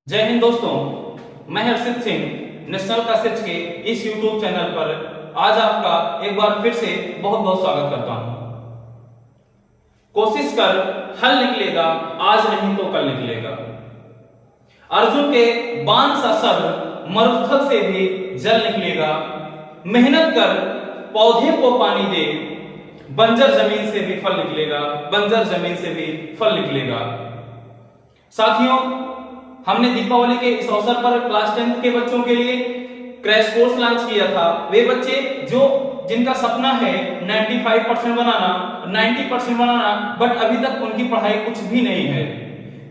जय हिंद दोस्तों, मैं हर्षित सिंह नेशनल का सच के इस YouTube चैनल पर आज आपका एक बार फिर से बहुत बहुत स्वागत करता हूं। कोशिश कर हल निकलेगा, आज नहीं तो कल निकलेगा। अर्जुन के बाण सा सब्र मरुस्थल से भी जल निकलेगा। मेहनत कर पौधे को पानी दे, बंजर जमीन से भी फल निकलेगा, बंजर जमीन से भी फल निकलेगा। साथियों, हमने दीपावली के इस अवसर पर क्लास 10 के बच्चों के लिए क्रैश कोर्स लॉन्च किया था। वे बच्चे जिनका सपना है 95% बनाना, 90% बनाना, बट अभी तक उनकी पढ़ाई कुछ भी नहीं है।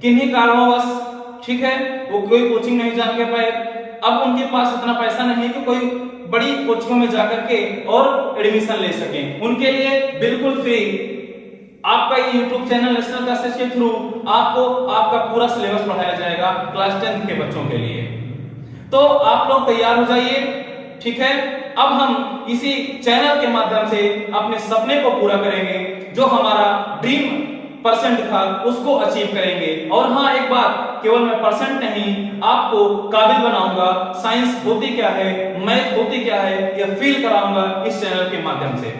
किन्हीं कारणोंवश ठीक है वो कोई कोचिंग नहीं जा के पाए। अब उनके पास इतना पैसा नहीं कि कोई बड़ी कोचिंगों में जाकर के और एडमिशन ले सकें। उनके लिए बिल्कुल फ्री आपका ये YouTube चैनल नेशनल का सच के थ्रू आपको आपका पूरा सिलेबस पढ़ाया जाएगा क्लास 10 के बच्चों के लिए। तो आप लोग तैयार हो जाइए, ठीक है। अब हम इसी चैनल के माध्यम से अपने सपने को पूरा करेंगे, जो हमारा ड्रीम परसेंट था उसको अचीव करेंगे। और हाँ, एक बात, केवल मैं परसेंट नहीं, आपको काबिल बनाऊंगा। साइंस होती क्या है, मैथ होती क्या है, यह फील कराऊंगा इस चैनल के माध्यम से,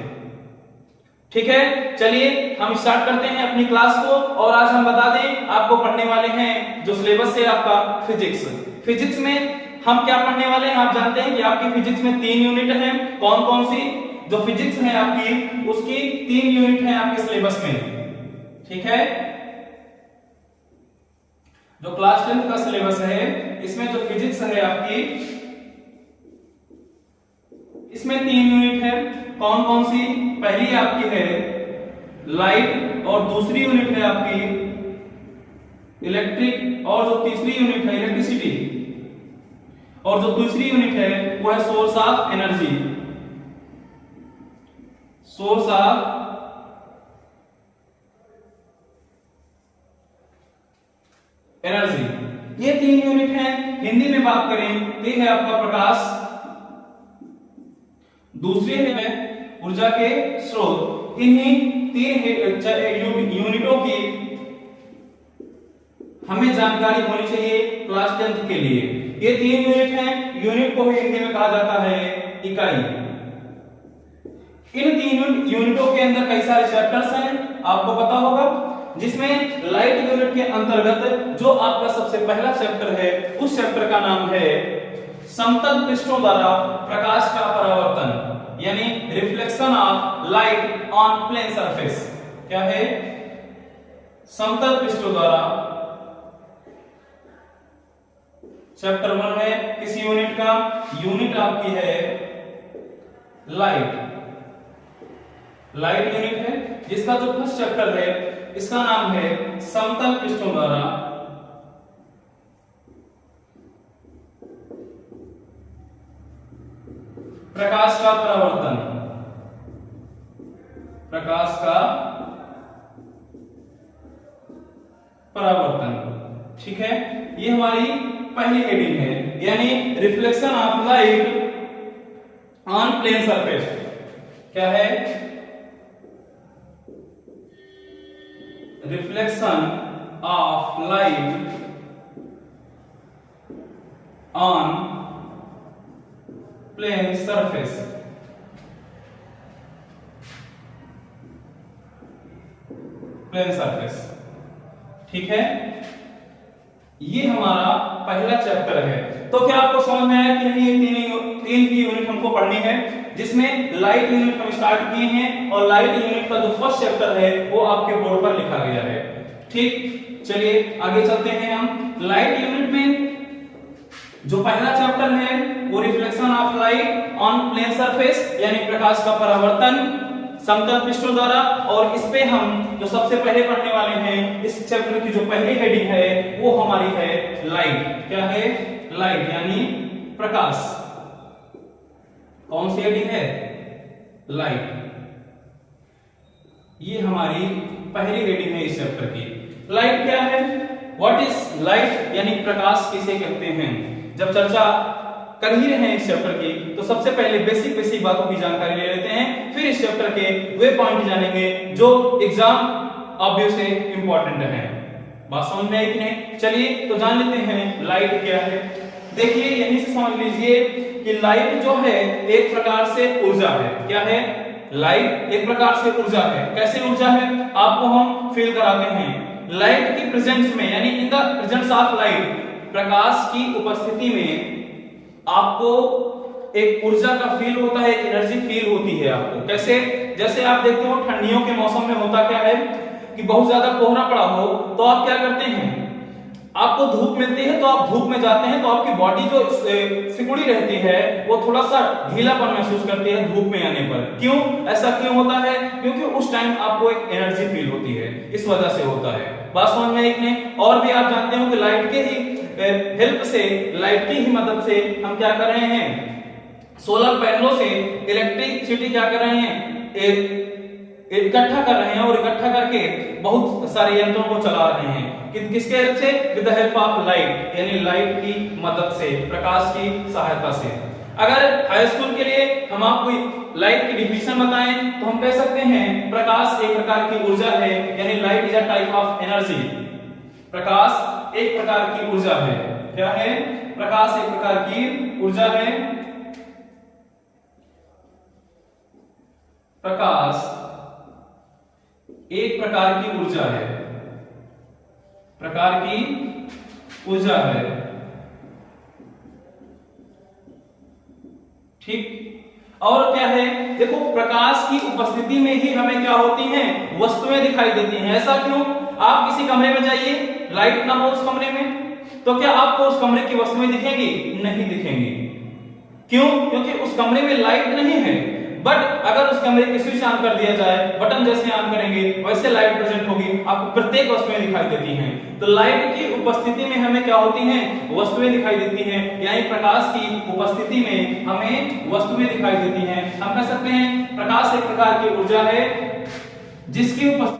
ठीक है। चलिए हम स्टार्ट करते हैं अपनी क्लास को। और आज हम बता दें आपको पढ़ने वाले हैं जो सिलेबस है आपका फिजिक्स। फिजिक्स में हम क्या पढ़ने वाले हैं, आप जानते हैं कि आपकी फिजिक्स में 3 यूनिट हैं। कौन कौन सी? जो फिजिक्स है आपकी, उसकी 3 यूनिट हैं आपके सिलेबस में, ठीक है। जो क्लास 10 का सिलेबस है, इसमें जो फिजिक्स है आपकी, इसमें 3 यूनिट है। कौन कौन सी? पहली आपकी है लाइट, और दूसरी यूनिट है आपकी इलेक्ट्रिक, और जो तीसरी यूनिट है इलेक्ट्रिसिटी, और जो दूसरी यूनिट है वो है source of energy. Source of energy, ये 3 यूनिट हैं। हिंदी में बात करें तो है आपका प्रकाश, दूसरे है ऊर्जा के स्रोत। इन्हीं 3 यूनिटों की हमें जानकारी होनी चाहिए क्लास 10 के लिए। ये 3 यूनिट हैं। यूनिट को हिंदी में कहा जाता है इकाई। इन 3 यूनिटों के अंदर कई सारे चैप्टर्स हैं, आपको पता होगा, जिसमें लाइट यूनिट के अंतर्गत जो आपका सबसे पहला चैप्टर है, उस चैप्टर का नाम है समतल पृष्ठों द्वारा प्रकाश का परावर्तन, यानी reflection of light on plane surface. क्या है? समतल पृष्ठों द्वारा। चैप्टर 1 है किस यूनिट का? यूनिट आपकी है लाइट। लाइट यूनिट है, जिसका जो फर्स्ट चैप्टर है इसका नाम है समतल पृष्ठों द्वारा प्रकाश का परावर्तन। प्रकाश का परावर्तन, ठीक है। ये हमारी पहली हेडिंग है, यानी reflection of light on plane surface. क्या है? Reflection of light on plane surface. Plane surface, ठीक है। ये हमारा पहला चैप्टर है। तो क्या आपको समझ में आया कि नहीं? ये तीन की यूनिट हमको पढ़नी है, जिसमें लाइट यूनिट हम स्टार्ट किए हैं, और लाइट यूनिट का जो फर्स्ट चैप्टर है वो आपके बोर्ड पर लिखा गया है, ठीक। चलिए आगे चलते हैं हम। लाइट यूनिट में जो पहला चैप्टर है वो reflection of light on plane surface, यानी प्रकाश का परावर्तन समतल पृष्ठों द्वारा। और इस पे हम जो सबसे पहले पढ़ने वाले हैं, इस चैप्टर की जो पहली हेडिंग है वो हमारी है लाइट। क्या है? लाइट यानी प्रकाश। कौन सी हेडिंग है? लाइट। ये हमारी पहली हेडिंग है इस चैप्टर की। लाइट क्या है? व्हाट इज लाइट, यानी प्रकाश किसे कहते हैं। जब चर्चा कर ही रहे हैं इस चैप्टर की, तो सबसे पहले बेसिक बातों की जानकारी ले लेते हैं, फिर इस चैप्टर के वे पॉइंट जानेंगे जो एग्जाम ऑब्वियसली इंपॉर्टेंट हैं। बात समझ में आई कि नहीं? चलिए तो जान लेते हैं लाइट क्या है। देखिए यहीं से समझ लीजिए कि लाइट जो है एक प्रकार से ऊर्जा है। क्या है? लाइट एक प्रकार से ऊर्जा है। कैसे ऊर्जा है आपको हम फील कराते हैं। लाइट की प्रेजेंस में यानी in the presence of light, प्रकाश की उपस्थिति में आपको एक ऊर्जा का फील होता है, एक एनर्जी फील होती है आपको। कैसे? जैसे आप देखते हो ठंडियों के मौसम में होता क्या है कि बहुत ज्यादा कोहरा पड़ा हो तो आप क्या करते हैं, आपको धूप मिलती है तो आप धूप में जाते हैं तो आपकी बॉडी जो सिकुड़ी रहती है वो थोड़ा सा ढीलापन महसूस करती है धूप में आने पर। क्यों? ऐसा क्यों होता है? क्योंकि उस टाइम आपको एक एनर्जी फील होती है, इस वजह से होता है। बात समझ में आई कि नहीं? और भी आप जानते हो कि लाइट के ही हेल्प से, लाइट की ही मदद से हम क्या कर रहे हैं, सोलर पैनलों से इलेक्ट्रिसिटी क्या कर रहे हैं, इकट्ठा कर रहे हैं और इकट्ठा करके बहुत सारे यंत्रों को चला रहे हैं। किसके हेल्प से? With the help of light, यानी लाइट की मदद से, प्रकाश की सहायता से। अगर हाई स्कूल के लिए हम आपको लाइट की डिफिनेशन बताएं तो हम कह सकते हैं प्रकाश एक प्रकार की ऊर्जा है, यानी light is a type of energy. प्रकाश एक प्रकार की ऊर्जा है। क्या है? प्रकाश एक प्रकार की ऊर्जा है। प्रकाश एक प्रकार की ऊर्जा है, प्रकार की ऊर्जा है। ठीक। और क्या है? देखो प्रकाश की उपस्थिति में ही हमें क्या होती हैं, वस्तुएं दिखाई देती हैं। ऐसा क्यों? आप किसी कमरे में जाइए, लाइट ना हो उस कमरे में, तो क्या आपको उस कमरे की वस्तुएं दिखेंगी? नहीं दिखेंगी। क्यों? क्योंकि उस कमरे में लाइट नहीं है। बट अगर उस कमरे की स्विच ऑन कर दिया जाए, बटन जैसे ऑन करेंगे वैसे लाइट प्रेजेंट होगी, आपको प्रत्येक वस्तुएं दिखाई देती हैं। तो लाइट की उपस्थिति में हमें क्या होती हैं, वस्तुएं दिखाई देती हैं, यानी प्रकाश की उपस्थिति में हमें वस्तुएं दिखाई देती हैं। हम कह सकते हैं प्रकाश एक प्रकार की ऊर्जा है जिसकी उपस्थिति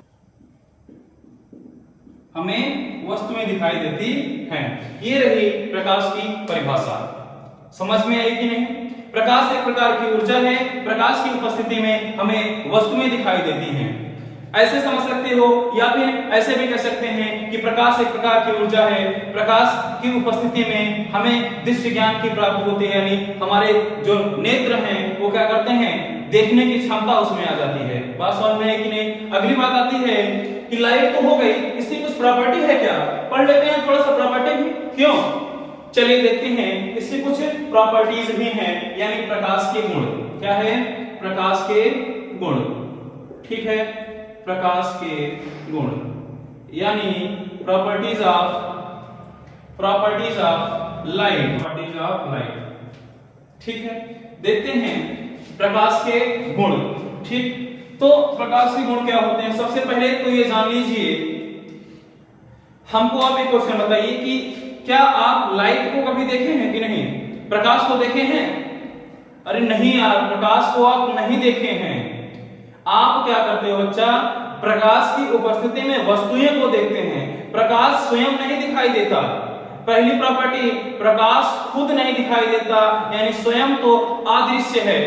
हमें वस्तुएं दिखाई देती हैं। ये रही प्रकाश की परिभाषा। समझ में आई कि नहीं? प्रकाश एक प्रकार की ऊर्जा है, प्रकाश की उपस्थिति में हमें वस्तुएं दिखाई देती हैं। ऐसे समझ सकते हो, या फिर ऐसे भी कह सकते हैं कि प्रकाश एक प्रकार की ऊर्जा है, प्रकाश की उपस्थिति में हमें दृश्य ज्ञान की प्राप्ति होती है, यानी हमारे जो नेत्र हैं वो क्या करते हैं, देखने की क्षमता उसमें आ जाती है। बात समझ में है कि नहीं? अगली बात आती है कि लाइट तो हो गई, इसकी कुछ प्रॉपर्टी है क्या? पढ़ लेते हैं थोड़ा सा प्रॉपर्टी भी। क्यों? चलिए देखते हैं, इसकी कुछ प्रॉपर्टीज भी हैं, यानी प्रकाश के गुण। क्या है? प्रकाश के गुण। ठीक है, प्रकाश के गुण यानी properties of light, properties of light. ठीक है, देखते हैं प्रकाश के गुण। ठीक, तो प्रकाश के गुण क्या होते हैं? सबसे पहले तो ये जान लीजिए, हमको आप एक क्वेश्चन बताइए कि क्या आप लाइट को कभी देखे हैं कि नहीं? प्रकाश को देखे हैं? अरे नहीं यार, प्रकाश को आप नहीं देखे हैं। आप क्या करते हो बच्चा? प्रकाश की उपस्थिति में वस्तुएं को देखते हैं, प्रकाश स्वयं नहीं दिखाई देता। पहली प्रॉपर्टी, प्रकाश खुद नहीं दिखाई देता, यानी स्वयं तो अदृश्य है,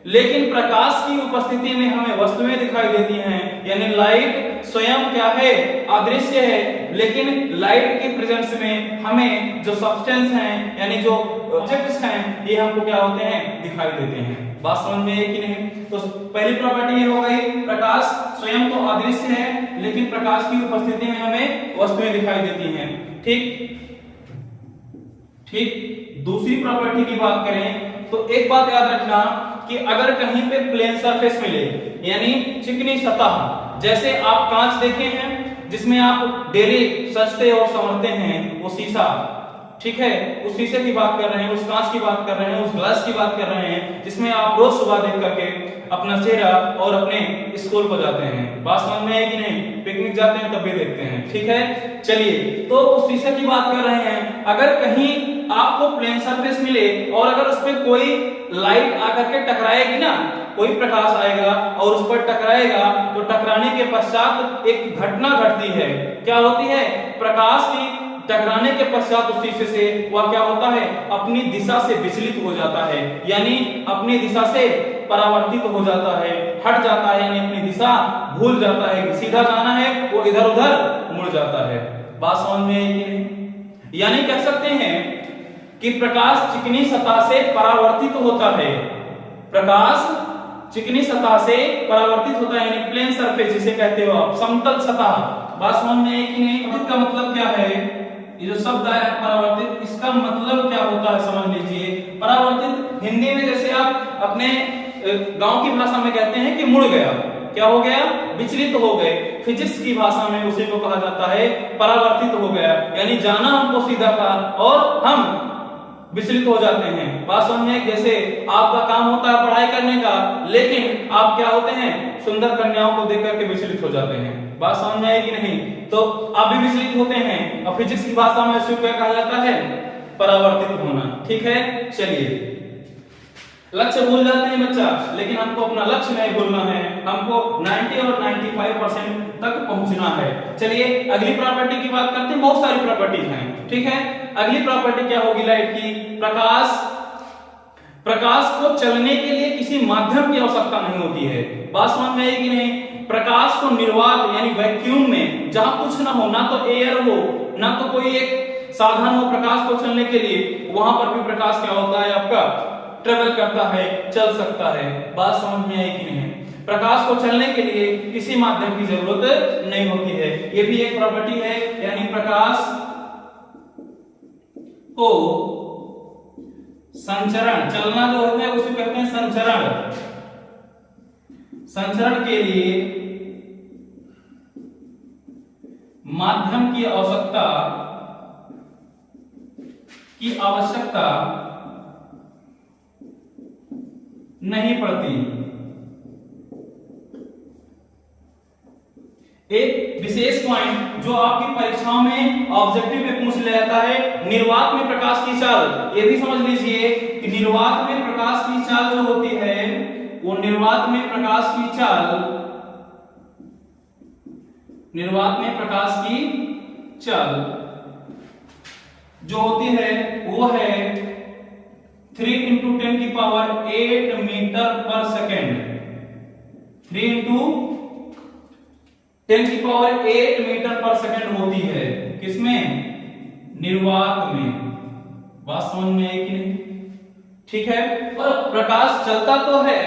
लेकिन प्रकाश की उपस्थिति में हमें वस्तुएं दिखाई देती हैं, यानी लाइट स्वयं क्या है, अदृश्य है, लेकिन लाइट की प्रेजेंस में हमें जो सब्सटेंस हैं, यानी जो ऑब्जेक्ट्स हैं, ये हमको क्या होते हैं, दिखाई देते हैं। बात समझ में है कि नहीं? तो पहली प्रॉपर्टी ये हो गई, प्रकाश स्वयं तो अदृश्य है, लेकिन प्रकाश की उपस्थिति में हमें वस्तुएं दिखाई देती हैं। ठीक, दूसरी प्रॉपर्टी की बात करें तो एक बात याद रखना कि अगर कहीं पे प्लेन सरफेस मिले, यानी चिकनी सतह, जैसे आप कांच देखे हैं जिसमें आप डेली सजते और संवरते हैं, वो शीशा, ठीक है, उस शीशे की बात कर रहे हैं, उस कांच की बात कर रहे हैं, उस ग्लास की बात कर रहे हैं, जिसमें आप रोज सुबह देख करके अपना चेहरा और अपने स्कूल को जाते हैं। बात समझ में है कि नहीं? पिकनिक जाते हैं तब भी देखते हैं। ठीक है, चलिए, तो उस शीशे की बात कर रहे हैं। अगर कहीं आपको प्लेन सरफेस मिले और अगर उस पर कोई लाइट आकर के टकराएगी ना, कोई प्रकाश आएगा और उस पर टकराएगा, तो टकराने के पश्चात एक घटना घटती है। क्या होती है? प्रकाश की टकराने के पश्चात उस शीशे से वह क्या होता है, अपनी दिशा से विचलित हो जाता है, यानी अपनी दिशा से परावर्तित हो जाता है, हट जाता है, यानी अपनी दिशा भूल जाता है, सीधा जाना है वो इधर उधर मुड़ जाता है। बात समझ में आई कि नहीं? यानी कह सकते हैं कि प्रकाश चिकनी सतह से परावर्तित होता है, प्रकाश चिकनी सतह से परावर्तित होता है, यानी प्लेन सरफेस जिसे कहते हो आप, समतल सतह। बात समझ में आई कि नहीं? इसका मतलब क्या है? ये जो शब्द आया है परावर्तित, इसका मतलब क्या होता है समझ लीजिए। परावर्तित हिंदी में जैसे आप अपने गांव की भाषा में कहते हैं कि मुड़ गया, क्या हो गया? विचलित हो गए। फिजिक्स की भाषा में उसी को कहा जाता है परावर्तित हो गया, यानी जाना हमको सीधा था और हम विचलित हो जाते हैं। बात समझिए, जैसे आपका काम होता है पढ़ाई करने का, लेकिन आप क्या होते हैं? सुंदर कन्याओं को देख करके विचलित हो जाते हैं। बात समझ में आएगी नहीं? तो आप भी विचलित होते हैं, और फिजिक्स की भाषा में इसको क्या कहा जाता है? परावर्तित होना। ठीक है, चलिए लक्ष्य भूल जाते हैं बच्चा, लेकिन हमको अपना लक्ष्य नहीं भूलना है, हमको 90 और 95% तक पहुंचना है। चलिए अगली प्रॉपर्टी की बात करते हैं, बहुत सारी प्रॉपर्टीज हैं। ठीक है, अगली प्रॉपर्टी क्या होगी लाइट की? प्रकाश को चलने के लिए किसी माध्यम की आवश्यकता नहीं होती है। बात समझ में आएगी नहीं? प्रकाश को निर्वात यानी वैक्यूम में, जहां कुछ ना हो, ना तो एयर हो ना तो कोई एक साधन हो प्रकाश को चलने के लिए, वहां पर भी प्रकाश क्या होता है आपका? ट्रेवल करता है, चल सकता है। बात समझ में आई कि नहीं? प्रकाश को चलने के लिए किसी माध्यम की जरूरत नहीं होती है, ये भी एक प्रॉपर्टी है। यानी प्रकाश को संचरण, चलना जो होता है उसे कहते हैं संचरण। संचरण के लिए माध्यम की आवश्यकता नहीं पड़ती। एक विशेष पॉइंट जो आपकी परीक्षाओं में ऑब्जेक्टिव में पूछ लिया जाता है, निर्वात में प्रकाश की चाल। ये भी समझ लीजिए कि निर्वात में प्रकाश की चाल जो होती है, वो निर्वात में प्रकाश की चाल जो होती है वो है 3 × 10⁸ मीटर पर सेकेंड। 3 × 10⁸ मीटर पर सेकेंड होती है। किसमें? निर्वात में। बात समझ में आई कि नहीं? ठीक है, और प्रकाश चलता तो है,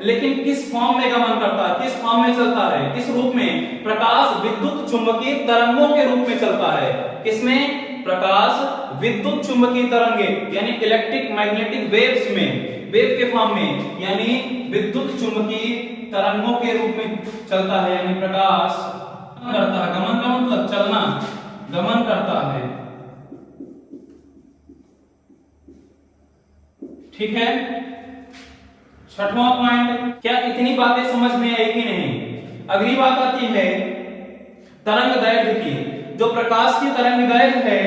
लेकिन किस फॉर्म में गमन करता है? किस फॉर्म में चलता है? किस रूप में? प्रकाश विद्युत चुंबकीय तरंगों के रूप में चलता है। किसमें? प्रकाश विद्युत चुंबकीय तरंगे यानी इलेक्ट्रिक मैग्नेटिक वेव्स में, वेव के फॉर्म में, यानी विद्युत चुंबकीय तरंगों के रूप में चलता है। यानी प्रकाश करता है, गमन का मतलब चलना, गमन करता है। ठीक है, छठवां पॉइंट, क्या इतनी बातें समझ में आई कि नहीं? अगली बात आती है तरंगदैर्घ्य की। जो प्रकाश की तरंगदैर्घ्य है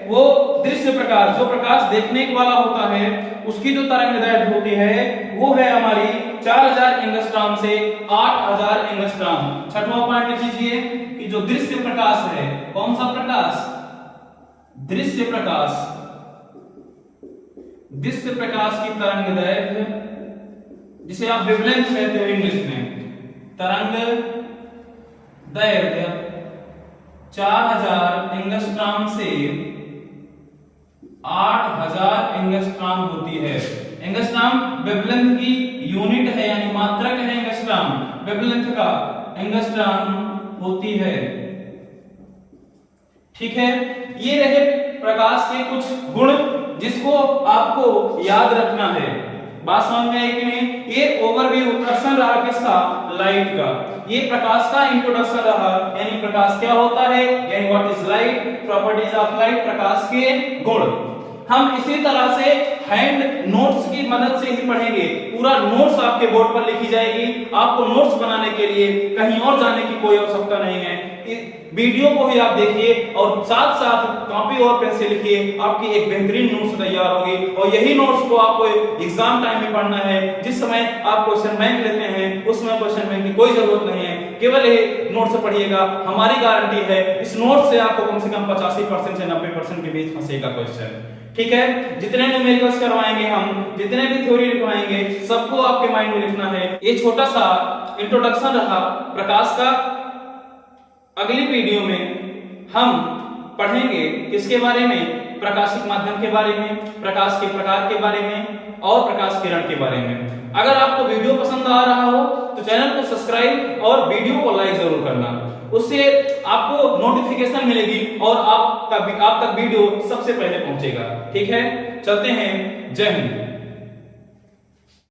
वो दृश्य प्रकाश, जो प्रकाश देखने वाला होता है, उसकी जो तरंगदैर्घ्य होती है वो है हमारी 4000 एंगस्ट्रॉम से 8000 एंगस्ट्रॉम। छठवां पॉइंट लिख लीजिए कि जो दृश्य प्रकाश है, कौन सा प्रकाश? दृश्य प्रकाश। दृश्य प्रकाश की तरंगदैर्घ्य, जिसे आप वेवलेंथ कहते हो इंग्लिश में, तरंग दैर्घ्य 4000 एंगस्ट्रॉम से 8000 एंगस्ट्रॉम होती है। एंगस्ट्रॉम वेवलेंथ की यूनिट है, यानी मात्रक है एंगस्ट्रॉम, वेवलेंथ का एंगस्ट्रॉम होती है। ठीक है, ये रहे प्रकाश के कुछ गुण जिसको आपको याद रखना है। बात समझ में आई कि नहीं? ये ओवरव्यू इंट्रोडक्शन रहा किसका? लाइट का। ये प्रकाश का इंट्रोडक्शन रहा, यानी प्रकाश क्या होता है, यानी what is light, properties of light, प्रकाश के गुण। हम इसी तरह से हैंड नोट्स की मदद से ही पढ़ेंगे। पूरा नोट्स आपके बोर्ड पर लिखी जाएगी। आपको नोट्स बनाने के लिए कहीं और जाने की कोई आवश्यकता नहीं है। वीडियो को भी आप देखिए और साथ साथ कॉपी और पेन से लिखिए, आपकी एक बेहतरीन नोट्स तैयार होगी। और यही नोट्स को आपको एग्जाम टाइम में पढ़ना है। जिस समय आप क्वेश्चन बैंक लेते हैं उस समय क्वेश्चन बैंक की कोई जरूरत नहीं है, केवल ये नोट से पढ़िएगा। हमारी गारंटी है इस नोट से आपको कम से कम 85% से 90% के बीच फंसेगा क्वेश्चन। ठीक है, जितने न्यूमेरिकल्स करवाएंगे हम, जितने भी थ्योरी लिखवाएंगे, सबको आपके माइंड में लिखना है। ये छोटा सा इंट्रोडक्शन रहा प्रकाश का। अगली वीडियो में हम पढ़ेंगे किसके बारे में, प्रकाशिक माध्यम के बारे में, प्रकाश के प्रकार के बारे में और प्रकाश किरण के बारे में। अगर आपको वीडियो पसंद आ रहा हो तो चैनल को सब्सक्राइब और वीडियो को लाइक जरूर करना, उससे आपको नोटिफिकेशन मिलेगी और आप तक वीडियो सबसे पहले पहुंचेगा। ठीक है, चलते हैं। जय हिंद।